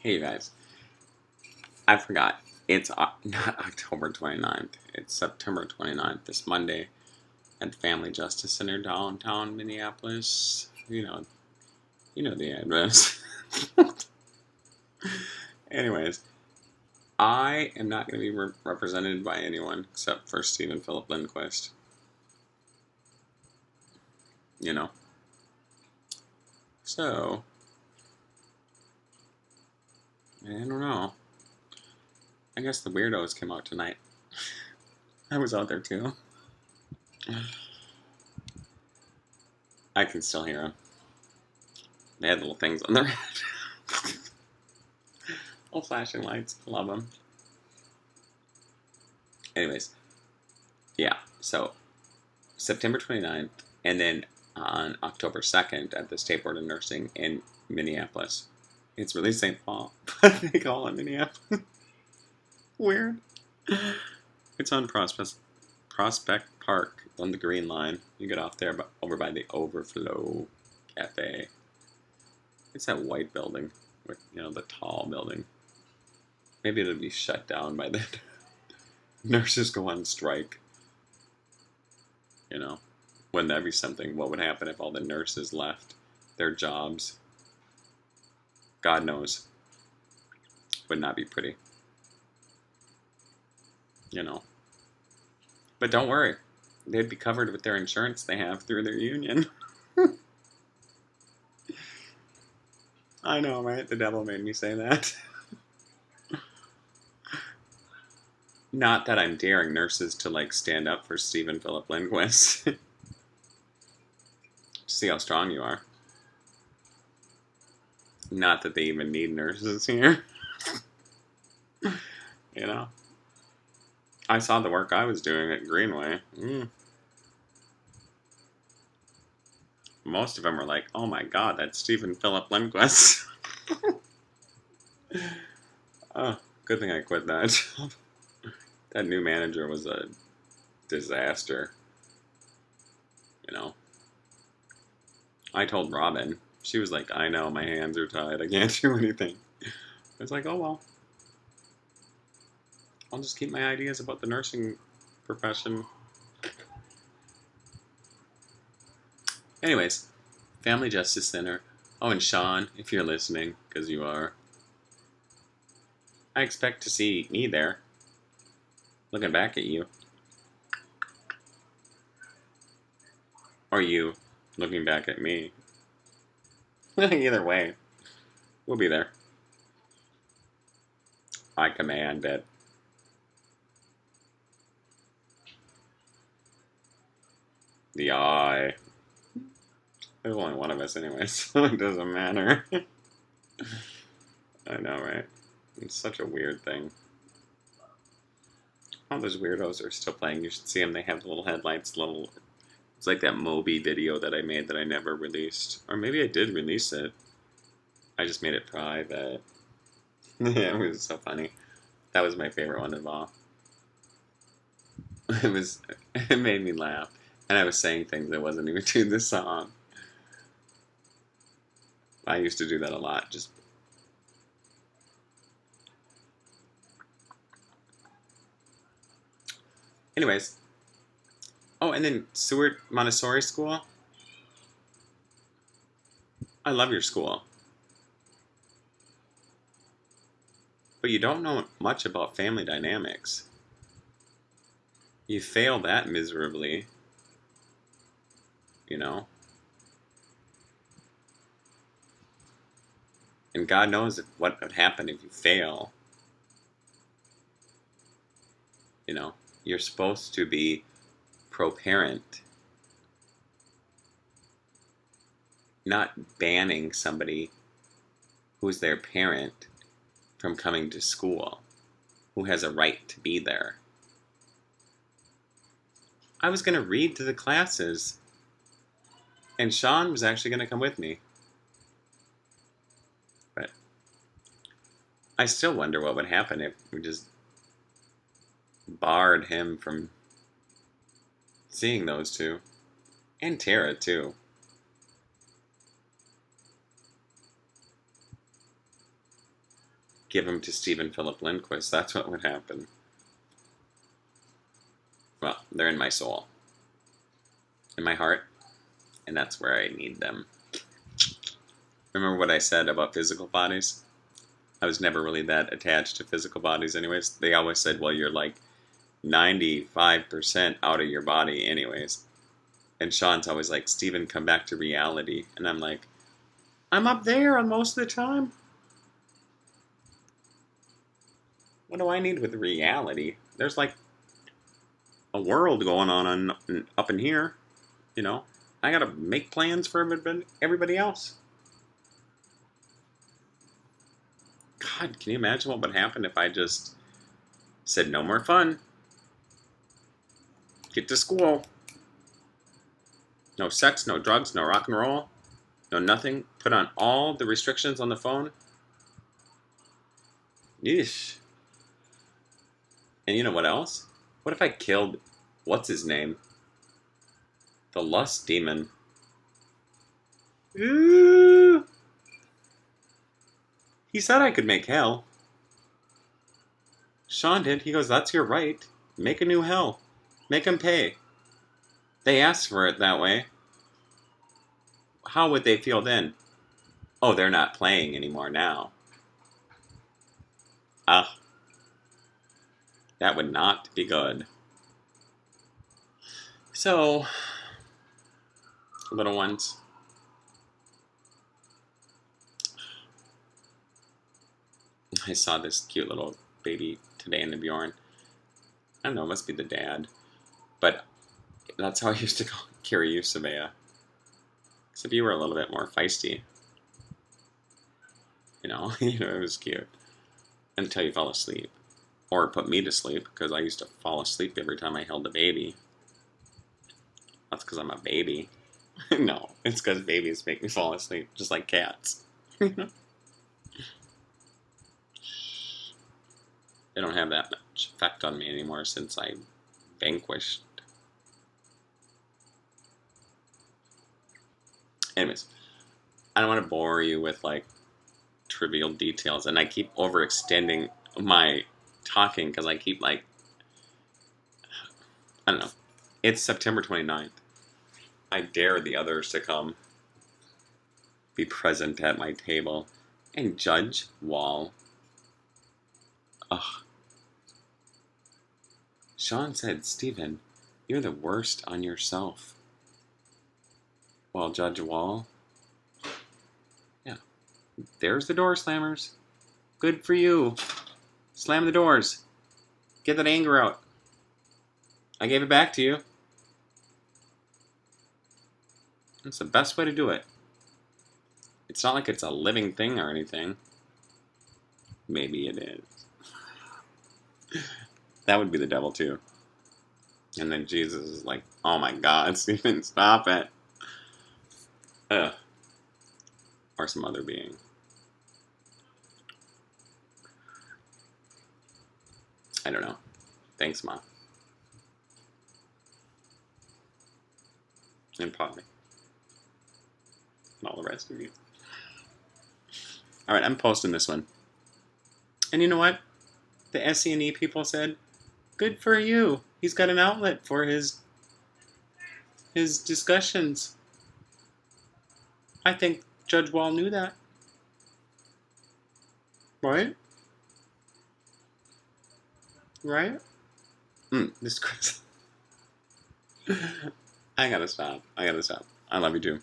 Hey, you guys. I forgot. It's not October 29th. It's September 29th, this Monday, at the Family Justice Center downtown Minneapolis. You know the address. Anyways, I am not going to be represented by anyone except for Stephen Philip Lindquist. You know. So, I don't know. I guess the weirdos came out tonight. I was out there too. I can still hear them. They had little things on their head. Little flashing lights. Love them. Anyways, yeah. So, September 29th, and then on October 2nd at the State Board of Nursing in Minneapolis. It's really St. Paul, but they call it Minneapolis. Weird. It's on Prospect Park on the Green Line. You get off there over by the Overflow Cafe. It's that white building, with, the tall building. Maybe it'll be shut down by then. Nurses go on strike. Wouldn't that be something? What would happen if all the nurses left their jobs? God knows. Would not be pretty. But don't worry. They'd be covered with their insurance they have through their union. I know, right? The devil made me say that. Not that I'm daring nurses to, stand up for Stephen Philip Lindquist. See how strong you are. Not that they even need nurses here. I saw the work I was doing at Greenway. Most of them were like, oh my god, that's Stephen Philip Lindquist. Oh, good thing I quit that job. That new manager was a disaster. I told Robin. She was like, I know, my hands are tied. I can't do anything. I was like, oh well. I'll just keep my ideas about the nursing profession. Anyways, Family Justice Center. Oh, and Sean, if you're listening, because you are, I expect to see me there. Looking back at you. Or you looking back at me. Either way, we'll be there. I command it. The eye. There's only one of us anyway, so it doesn't matter. I know, right? It's such a weird thing. All those weirdos are still playing. You should see them. They have little headlights, It's like that Moby video that I made that I never released. Or maybe I did release it. I just made it private. Yeah, it was so funny. That was my favorite one of all. It made me laugh. And I was saying things that wasn't even to the song. I used to do that a lot. Anyways. Oh, and then Seward Montessori School. I love your school. But you don't know much about family dynamics. You fail that miserably. And God knows what would happen if you fail. You're supposed to be pro-parent. Not banning somebody who's their parent from coming to school, who has a right to be there. I was going to read to the classes, and Sean was actually going to come with me. But I still wonder what would happen if we just barred him from seeing those two. And Tara, too. give them to Stephen Philip Lindquist. That's what would happen. Well, they're in my soul, in my heart, and that's where I need them. Remember what I said about physical bodies? I was never really that attached to physical bodies anyways. They always said, well, you're like 95% out of your body anyways. And Sean's always like, Steven, come back to reality. And I'm like, I'm up there most of the time. What do I need with reality? There's like a world going on up in here. You know, I gotta make plans for everybody else. God, can you imagine what would happen if I just said no more fun? Get to school. No sex, no drugs, no rock and roll, no nothing. Put on all the restrictions on the phone. Yeesh. And you know what else? What if I killed, what's his name? The lust demon. Ooh. He said I could make hell. Sean did. He goes, that's your right. Make a new hell. Make them pay. They asked for it that way. How would they feel then? Oh, they're not playing anymore now. That would not be good. So, little ones, I saw this cute little baby today in the Bjorn. I don't know, it must be the dad. But that's how I used to call Kyrie Sabea. Except you were a little bit more feisty. You know, it was cute. Until you fell asleep. Or put me to sleep, because I used to fall asleep every time I held a baby. That's because I'm a baby. No, it's because babies make me fall asleep, just like cats. They don't have that much effect on me anymore since I vanquished. Anyways, I don't want to bore you with like trivial details, and I keep overextending my talking because I keep like, I don't know. It's September 29th. I dare the others to come be present at my table and judge Wall. Ugh. Sean said, Stephen, you're the worst on yourself. Well, Judge Wall, yeah, there's the door slammers. Good for you. Slam the doors. Get that anger out. I gave it back to you. That's the best way to do it. It's not like it's a living thing or anything. Maybe it is. That would be the devil too. And then Jesus is like, oh my God, Stephen, stop it. Ugh. Or some other being. I don't know. Thanks, Mom. And Polly. And all the rest of you. Alright, I'm posting this one. And you know what? The SCNE people said, good for you. He's got an outlet for his discussions. I think Judge Wall knew that. Right? Right? This Chris. I gotta stop. I love you too.